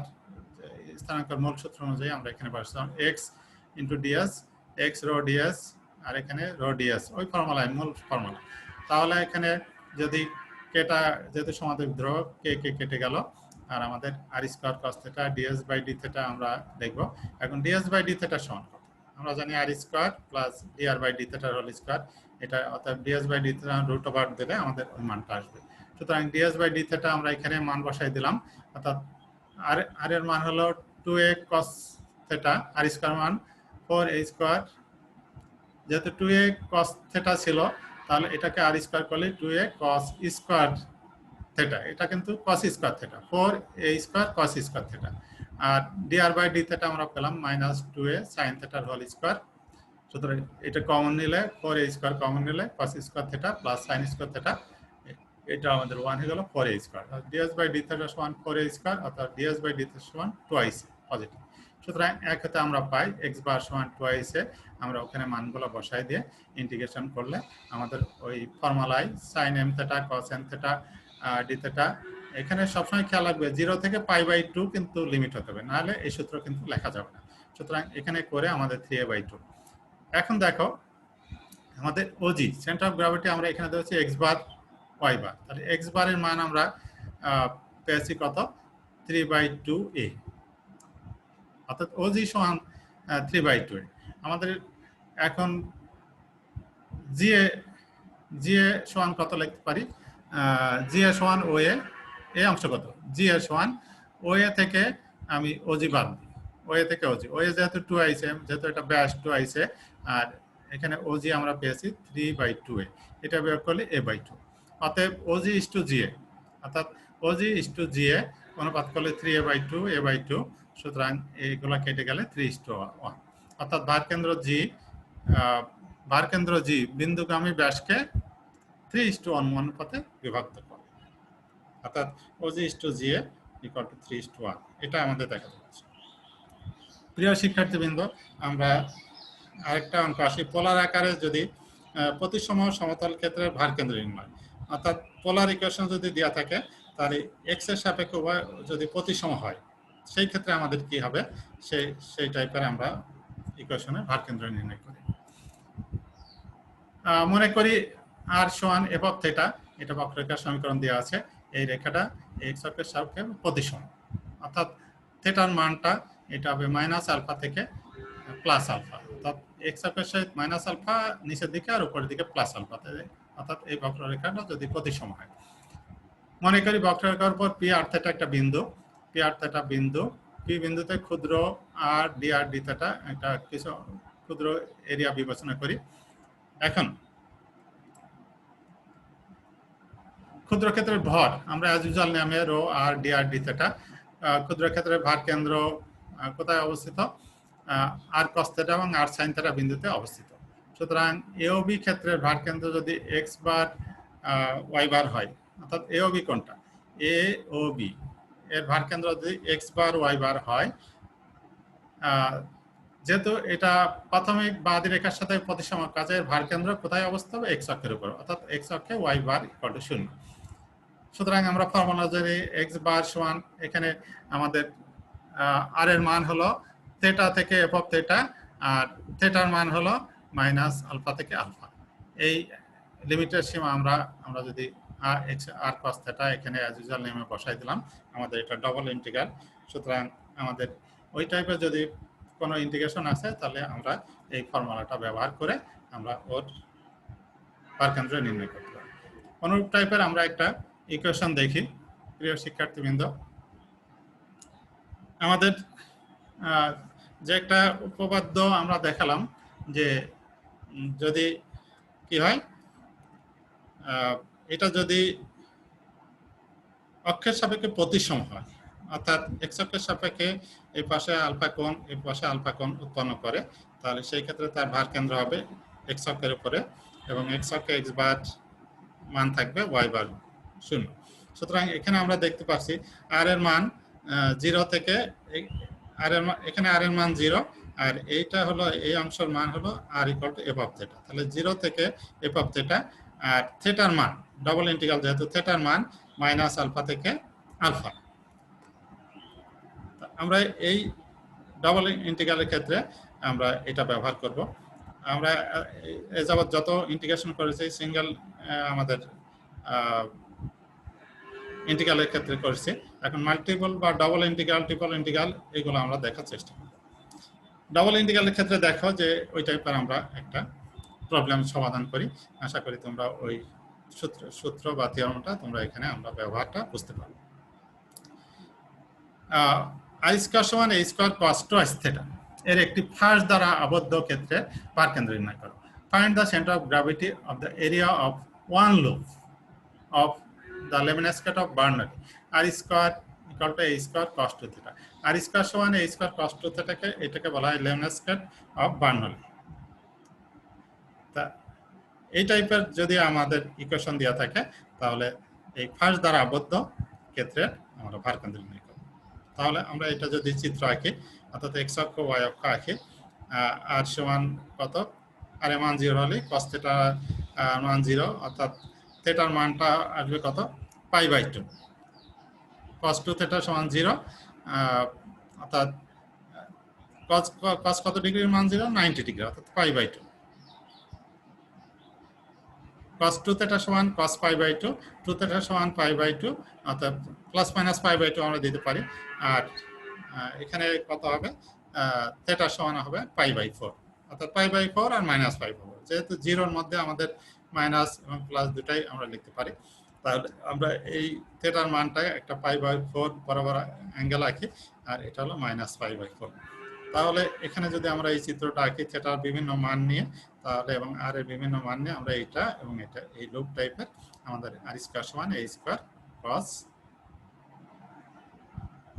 স্থানাঙ্কের মূল সূত্র অনুযায়ী আমরা এখানে বসালাম x ds, x rho ds আর এখানে রো ds, ওই ফর্মুলায় মূল ফর্মুলা। তাহলে এখানে যদি কেটা, যেহেতু সমান্তরাল ধ্রুবক কে কেটে গেল, আর আমাদের r স্কয়ার cos θ ds/d θ আমরা দেখব। এখন ds/d θ সমান কত? আমরা জানি r স্কয়ার প্লাস dr/d θ হোল স্কয়ার, এটা অর্থাৎ ds/d θ √ দিলে আমাদের ওই মানটা আসবে। সুতরাং ds/d θ আমরা এখানে মান বসাই দিলাম, অর্থাৎ r এর মান হলো 2a cos θ, r স্কয়ার মান 4a স্কয়ার, যেহেতু 2a cos θ ছিল তাহলে এটাকে r স্কয়ার করলে 2a cos স্কয়ার θ, এটা কিন্তু cos square θ, 4a square cos square θ। আর dr/d θ আমরা পেলাম -2a sin θ হোল স্কয়ার। সুতরাং এটা কমন নিলে 4a স্কয়ার কমন নিলে cos square θ plus sin square θ, এটা আমাদের 1 হয়ে গেল 4a স্কয়ার। ds/d θ সমান 4a স্কয়ার, অর্থাৎ ds/d θ সমান টুয়াইস পজিটিভ। সুতরাং এক হতে আমরা পাই x বার সমান টুয়াইসে, আমরা ওখানে মানগুলো বসাই দিয়ে ইন্টিগ্রেশন করলে আমাদের ওই ফর্মুলায় sin m θ cos n θ d θ, এখানে সবসময় খেয়াল রাখবে 0 থেকে π/2 কিন্তু লিমিট হতে হবে, নাহলে এই সূত্র কিন্তু লেখা যাবে না। সুতরাং এখানে করে আমাদের 3a/2। এখন দেখো আমাদের ওজি সেন্টার অফ গ্র্যাভিটি আমরা এখানে দিয়েছি x বার y বার, তাহলে x বারের মান আমরা পেয়েছি কত, 3/2a, অর্থাৎ ওজি সমান 3/2a। আমাদের এখন জিএ সমান কত লিখতে পারি, জিএ সমান ওএ, এই অংশ কত, জিএ সমান ওএ থেকে আমি ওজি বাদ দিই, ওএ থেকে ওজি, ওএ যেহেতু 2 আইছে, যেহেতু এটা ব্যাস 2 আইছে, আর এখানে ওজি আমরা পেয়েছি 3/2a, এটা বিয়োগ করলে a/2। অতএব ওজি ইস টু জিএ, অর্থাৎ ওজি ইস টু জিএ অনুপাত করলে 3a/2 a/2, সুতরাং এইগুলো কেটে গেলে 3:1, অর্থাৎ ভারকেন্দ্র জি বিন্দুগামী ব্যাসকে 3:1 অনুপাতে বিভক্ত করে, অর্থাৎ OG is to GA equal to 3:1, এটা আমাদের দেখা যাচ্ছে। প্রিয় শিক্ষার্থীবৃন্দ, আমরা আরেকটা অঙ্ক আসি। পোলার আকারে যদি প্রতিসম সমতল ক্ষেত্রের ভার কেন্দ্র নির্ণয়, অর্থাৎ পোলার ইকুয়েশন যদি দেওয়া থাকে, তাহলে এক্স এর সাপেক্ষে উভয় যদি প্রতিসম হয়, সেই ক্ষেত্রে আমাদের কি হবে, সেই টাইপের আমরা ইকুয়েশনে ভার কেন্দ্র নির্ণয় করি। মনে করি আর সমান এফ অফ থিটা, এটা বক্ররেখার সমীকরণ দেওয়া আছে, এই রেখাটা এক্স অক্ষের সাপেক্ষে প্রতিসম, অর্থাৎ থিটার মানটা এটা হবে মাইনাস আলফা থেকে প্লাস আলফা, অর্থাৎ এক্স অক্ষের সহিত মাইনাস আলফা নিচের দিকে আর উপরের দিকে প্লাস আলফা, অর্থাৎ এই বক্ররেখাটা যদি প্রতিসম হয়। মনে করি বক্ররেখার উপর পি আর থিটা একটা বিন্দু, পি আর থিটা বিন্দু, পি বিন্দুতে ক্ষুদ্র আর ডি আর ডি থিটা একটা কিছু ক্ষুদ্র এরিয়া বিবেচনা করি। এখন ক্ষুদ্র ক্ষেত্রের ভর আমরা অ্যাজ ইউজুয়াল নামে রো আর ডি আর ডি থিটা, ক্ষুদ্র ক্ষেত্রের ভার কেন্দ্র কোথায় অবস্থিত, আর cos θ এবং আর sin θ বিন্দুতে অবস্থিত। সুতরাং এ ও বি ক্ষেত্রের ভার কেন্দ্র যদি x বার y বার হয়, অর্থাৎ এ ও বি কোনটা, এ ও বি এর ভার কেন্দ্র যদি x বার y বার হয়, যেহেতু এটা প্রাথমিক বাদী রেখার সাথে প্রতিসম, কাজের ভার কেন্দ্র কোথায় অবস্থিত হবে, x অক্ষের উপর, অর্থাৎ x অক্ষে y বার ইকুয়াল টু 0। সুতরাং আমরা ফর্মুলা যদি x বার সমান, এখানে আমাদের আর এর মান হলো থিটা থেকে এফ অফ থিটা, আর থিটার মান হলো মাইনাস আলফা থেকে আলফা। এই লিমিটের সীমা আমরা যদি আর cos θ এখানে অ্যাজ ইউজুয়াল নেমে বসাই দিলাম, আমাদের এটা ডবল ইন্টিগ্রাল। সুতরাং আমাদের ওই টাইপের যদি কোনো ইন্টিগ্রেশন আছে তাহলে আমরা এই ফর্মুলাটা ব্যবহার করে আমরা ওর পারকেন্দ্র নির্ণয় করতে পারি। অনুরূপ টাইপের আমরা একটা ইকুয়েশন দেখি প্রিয় শিক্ষার্থীবৃন্দ। আমাদের যে একটা উপপাদ্য আমরা দেখালাম যে যদি কি হয়, এটা যদি অক্ষের সাপেক্ষে প্রতিসম হয়, অর্থাৎ এক্স অক্ষের সাপেক্ষে এই পাশে আলফা কোণ এই পাশে আলফা কোণ উৎপন্ন করে, তাহলে সেই ক্ষেত্রে তার ভার কেন্দ্র হবে এক্স অক্ষের উপরে এবং এক্স অক্ষে এক্স বার মান থাকবে ওয়াই বার 0। সুতরাং এখানে আমরা দেখতে পাচ্ছি আর এর মান 0 থেকে আর এর এখানে আর এর মান 0, আর এইটা হলো এই অংশের মান হলো r equal to F of theta. তাহলে 0 থেকে এফ অফ থিটা, আর থিটার মান ডাবল ইন্টিগ্রাল যেহেতু থিটার মান মাইনাস আলফা থেকে আলফা। আমরা এই ডাবল ইন্টিগ্রালের ক্ষেত্রে আমরা এটা ব্যবহার করব। আমরা এ যাবৎ যত ইন্টিগ্রেশন করেছি সিঙ্গেল আমাদের ইন্টিগ্রালের ক্ষেত্রে করেছি, এখন মাল্টিপল বা ডাবল ইন্টিগ্রাল ট্রিপল ইন্টিগ্রাল এগুলো আমরা দেখার চেষ্টা করব। ডাবল ইন্টিগ্রালের ক্ষেত্রে দেখো যে ওই টাইপের আমরা একটা প্রবলেম সমাধান করি। আশা করি তোমরা ওই সূত্র বা থিওরেমটা তোমরা এখানে আমরা ব্যবহারটা বুঝতে পারবে। আই স্কয়ার সমান a square cos twice theta এর একটি ফাঁস দ্বারা আবদ্ধ ক্ষেত্রে পারকেন্দ্র নির্ণয় করো। Find the centre of gravity of the area of one loop of the lemniscate of Bernoulli r square equal to a square cos two theta. R square সমান এ স্কয়ার কস টু থিটাকে এটাকে বলা হয় লেমনেস্কেট of বার্নারি। তা এই টাইপের যদি আমাদের equation দেওয়া থাকে তাহলে এই ফাঁস দ্বারা আবদ্ধ ক্ষেত্রে আমরা ভারকেন্দ্র নির্ণয় করব। তাহলে আমরা এটা যদি চিত্র আঁকি, অর্থাৎ এক্স অক্ষ ওয়াই অক্ষ আঁকি, আর সমান কত, আর এর মান 0 হলে কস থিটা মান 0, অর্থাৎ থিটার মানটা আসবে কত, pi by 2। Cos two theta সমান 0, অর্থাৎ কস কত ডিগ্রির মান 0, 90 ডিগ্রি, অর্থাৎ পাই বাই 2। cos 2 থিটা সমান cos পাই বাই 2, 2 থিটা সমান পাই বাই 2, অর্থাৎ প্লাস মাইনাস পাই বাই 2 আমরা দিতে পারি। আর এখানে কত হবে, থিটা সমান হবে পাই বাই 4, অর্থাৎ পাই বাই 4 আর মাইনাস পাই বাই 4। যেহেতু জিরোর মধ্যে আমাদের মাইনাস এবং প্লাস দুটাই আমরা লিখতে পারি, তাহলে আমরা এই থিটার মানটা একটা পাই বাই 4 বরাবর অ্যাঙ্গেল আঁকি, আর এটা হলো মাইনাস পাই বাই 4। তাহলে এখানে যদি আমরা এই চিত্রটা আঁকি থিটার বিভিন্ন মান নিয়ে, তাহলে এবং আর এর বিভিন্ন মান নিয়ে আমরা এইটা এবং এটা এই লুপ টাইপের আমাদের আর স্কয়ার সমান এ স্কয়ার cos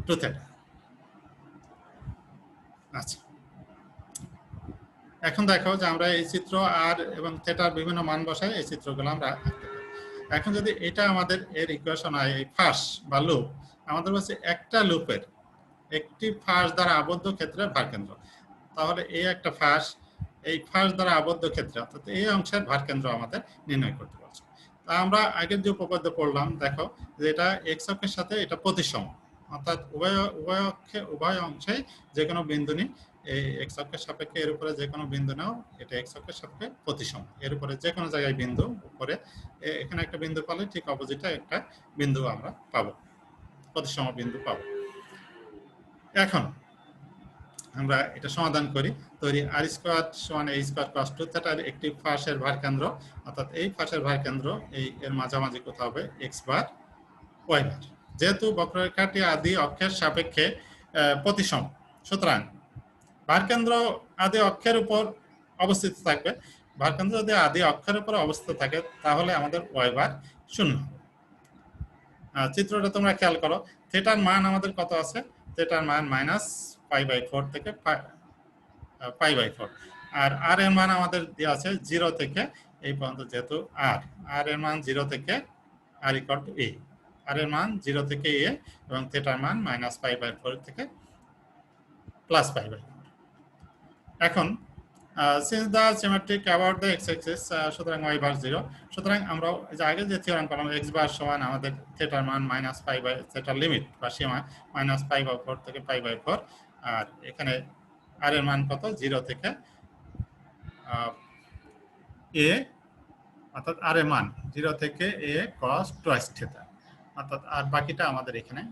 2 থিটা। আচ্ছা, এখন দেখো যে আমরা এই চিত্র আর এবং থিটার বিভিন্ন মান বসাই এই চিত্রগুলো আমরা আঁকতে পারি। এখন যদি এটা আমাদের এর ইকুয়েশন হয় এই ফাঁস বা লুপ, আমাদের কাছে একটা লুপের একটি ফাঁস দ্বারা আবদ্ধ ক্ষেত্রে ভারকেন্দ্র, তাহলে এই একটা ফাঁস, এই ফাঁস দ্বারা আবদ্ধ ক্ষেত্রে অর্থাৎ এই অংশের ভারকেন্দ্র আমাদের নির্ণয় করতে পারছি। তা আমরা আগের যে উপপাদ্য পড়লাম, দেখো যে এটা এক্স অক্ষের সাথে এটা প্রতিসম, অর্থাৎ উভয় অংশে যে কোনো বিন্দু নিই, এই এক্স অক্ষের সাপেক্ষে এর উপরে যে কোনো বিন্দু নাও, এটা এক্স অক্ষের সাপেক্ষে প্রতিসম, এর উপরে যে কোনো জায়গায় বিন্দু উপরে এখানে একটা বিন্দু পালে ঠিক অপোজিটে একটা বিন্দু আমরা পাবো, প্রতিসম বিন্দু পাবো। এখন আমরা এটা সমাধান করি, তৈরি আর স্কয়ার সমান এ স্কয়ার cos 2 থিটার একটি ফাঁসের ভারকেন্দ্র, অর্থাৎ এই ফাঁসের ভারকেন্দ্র এই এর মাঝামাঝি কোথাও হবে এক্স বার ওয়াই বার। যেহেতু বক্ররেখাটি আদি অক্ষের সাপেক্ষে প্রতিসম, সুতরাং ভারকেন্দ্র আদি অক্ষের উপর অবস্থিত থাকবে। ভারকেন্দ্র যদি আদি অক্ষের উপর অবস্থিত থাকে তাহলে আমাদের ওয়াই বার 0। চিত্রটা তোমরা খেয়াল করো, থিটার মান আমাদের কত আছে, থিটার মান মাইনাস পাই বাই 4 থেকে পাই বাই 4, আর আর এর মান আমাদের দেওয়া আছে 0 থেকে এই পর্যন্ত, যেহেতু আর এর মান 0 থেকে আর ইকুয়াল টু এ, আর এর মান 0 থেকে এ এবং থিটার মান মাইনাস পাই বাই 4 থেকে প্লাস পাই বাই 4। এখন since the symmetric about the x-axis, সুতরাং y বার 0, সুতরাং আমরা যে আগে যে থিওরেম করলাম x বার সমান আমাদের থিটার মান মাইনাস পাই বাই, থিটার লিমিট বা সীমা মাইনাস পাই বাই 4 থেকে পাই বাই 4, আর এখানে আর এর মান কত, 0 থেকে a, অর্থাৎ আর এর মান 0 থেকে a cos টুয়াইস থিটা, অর্থাৎ আর বাকিটা আমাদের এখানে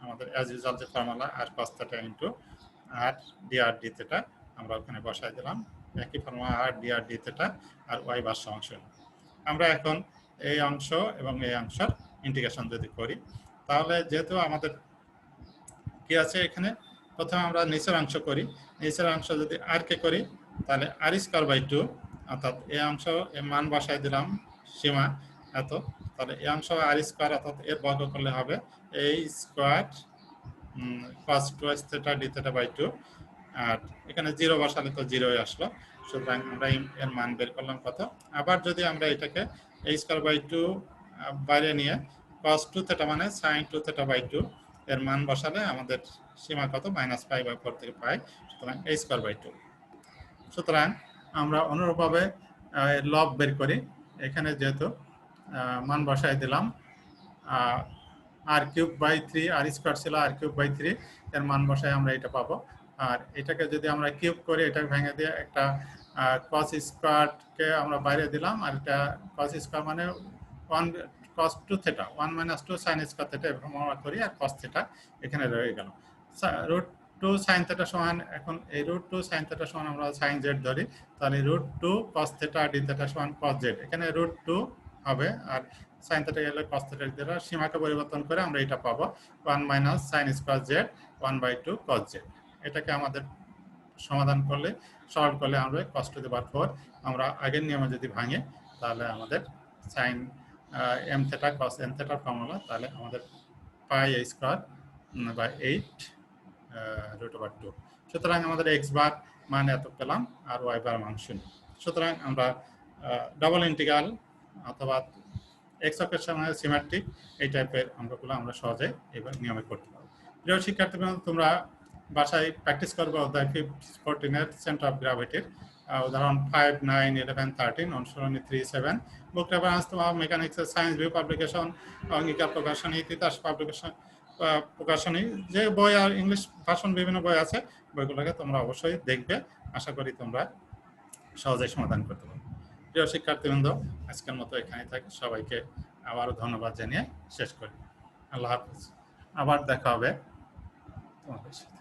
আমাদের অ্যাজ ইউজুয়াল যে ফর্মুলা আর cos থিটা ইনটু আর ডিআর ডি থেটা আমরা ওখানে বসাই দিলাম, একই ফর্মুলা আর ডিআর ডি থেটা আর ওয়াই ভাজ্য অংশ। আমরা এখন এই অংশ এবং এই অংশের ইন্টিগ্রেশন যদি করি, তাহলে যেহেতু আমাদের কি আছে এখানে, প্রথমে আমরা নিচের অংশ করি, নিচের অংশ যদি আর কে করি তাহলে আর স্কয়ার বাই 2, অর্থাৎ এই অংশ এর মান বসাই দিলাম সীমা এত, তাহলে এই অংশ আর স্কয়ার অর্থাৎ এর বর্গ করলে হবে এই square cos 2 theta d theta by 2, আর এখানে 0 বসালে তো 0ই আসলো। সুতরাং আমরা এর মান বের করলাম কত। আবার যদি আমরা এটাকে a স্কয়ার বাই 2 বাইরে নিয়ে cos 2 থিটা মানে sin 2 থিটা বাই 2 এর মান বসালে আমাদের সীমা কত, -π/4 থেকে পাই, সুতরাং a স্কয়ার বাই 2। সুতরাং আমরা অনুরূপভাবে লব বের করি, এখানে যেহেতু মান বসাই দিলাম r³/3, আর স্কয়ার ছিল r³/3, এর মান বসাই আমরা এটা পাবো। আর এটাকে যদি আমরা কিউব করি, এটাকে ভেঙে দিয়ে একটা cos স্কয়ারকে আমরা বাইরে দিলাম, আর এটা cos স্কয়ার মানে 1 cos 2 theta 1 - 2 sin square theta এরকম আমরা করি, আর cos থিটা এখানে রয়ে গেল। √2 sin থিটা সমান, এখন এই √2 sin থিটা সমান আমরা sin z ধরি, তাহলে √2 cos থিটা d থিটা সমান cos z, এখানে √2 হবে আর sin থিটা গেলে cos থিটা দ্বারা সীমাকে পরিবর্তন করে আমরা এটা পাবো 1 - sin square z 1/2 cos z। এটাকে আমাদের সমাধান করলে, সলভ করলে আমরা cos টু দি পাওয়ার 4, আমরা আগের নিয়মে যদি ভাঙে তাহলে আমাদের sin m theta cos n থিটার ফর্মুলা, তাহলে আমাদের পাই a স্কয়ার বাই 8 √2। সুতরাং আমাদের x বার মান এত পেলাম আর y বার মান 0। সুতরাং আমরা ডাবল ইন্টিগ্রাল অথবা x অক্ষের সঙ্গে সিমেট্রিক এই টাইপের অঙ্কগুলো আমরা সহজে এবার নিয়মে করতে পারবো। প্রিয় শিক্ষার্থীবৃন্দ, তোমরা বাসায় প্র্যাকটিস করবে অধ্যায় 14 এর সেন্টার অফ গ্র্যাভিটির উদাহরণ 5, 9, 11, 13, অনুশীলনী 3, 7, বুক রেফারেন্স তোমার মেকানিক্সের সায়েন্স ভিউ পাবলিকেশন, অঙ্গিকা প্রকাশনী, তিতাস পাবলিকেশন প্রকাশনী, যে বই আর ইংলিশ ভাষণ বিভিন্ন বই আছে, বইগুলোকে তোমরা অবশ্যই দেখবে। আশা করি তোমরা সহজেই সমাধান করতে পারবে। প্রিয় শিক্ষার্থীবৃন্দ, আজকের মতো এখানেই থাকি। সবাইকে আবারও ধন্যবাদ জানিয়ে শেষ করি। আল্লাহ হাফেজ। আবার দেখা হবে তোমাদের সাথে।